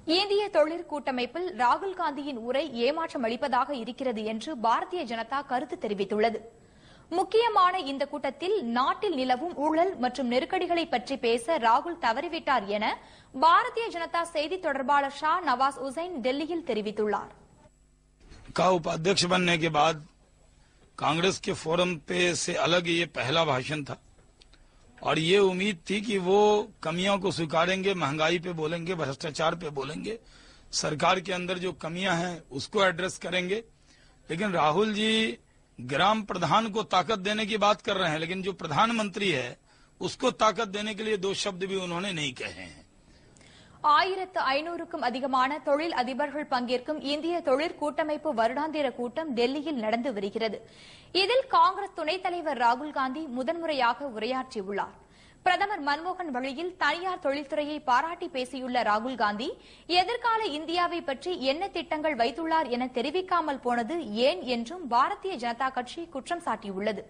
இந்திய தொழிற்கூட்டமைப்பில் ராகுல் காந்தியின் உரை ஏமாற்றம் அளிப்பதாக இருக்கிறது என்று பாரதிய ஜனதா கருத்து தெரிவித்துள்ளது. முக்கியமான இந்த கூட்டத்தில் நாட்டில் நிலவும் ஊழல் மற்றும் நெருக்கடிகளை பற்றி பேச ராகுல் தவறிவிட்டார் என பாரதிய ஜனதா செய்தி தொடர்பாளர் ஷா நவாஸ் உசைன் டெல்லியில் தெரிவித்துள்ளார். का उपाध्यक्ष बनने के बाद कांग्रेस के फोरम पे से अलग ये पहला भाषण था और ये उम्मीद थी कि वो कमियों को स्वीकारेंगे, महंगाई पे बोलेंगे, भ्रष्टाचार पे बोलेंगे, सरकार के अंदर जो कमियां हैं उसको एड्रेस करेंगे। लेकिन राहुल जी ग्राम प्रधान को ताकत देने की बात कर रहे हैं, लेकिन जो प्रधानमंत्री है उसको ताकत देने के लिए दो शब्द भी उन्होंने नहीं कहे हैं। 1500க்கும் அதிகமான தொழில் அதிபர்கள் பங்கேற்கும் இந்திய தொழிற்கூட்டமைப்பு வருடாந்திர கூட்டம் டெல்லியில் நடந்து வருகிறது. இதில் காங்கிரஸ் துணைத் தலைவர் ராகுல் காந்தி முதன்முறையாக உரையாற்றியுள்ளார். பிரதமர் மன்மோகன் வழியில் தனியார் தொழில்துறையை பாராட்டி பேசியுள்ள ராகுல் காந்தி எதிர்கால இந்தியாவை பற்றி என்ன திட்டங்கள் வைத்துள்ளார் என தெரிவிக்காமல் போனது ஏன் என்றும் பாரதிய ஜனதா கட்சி குற்றம் சாட்டியுள்ளது.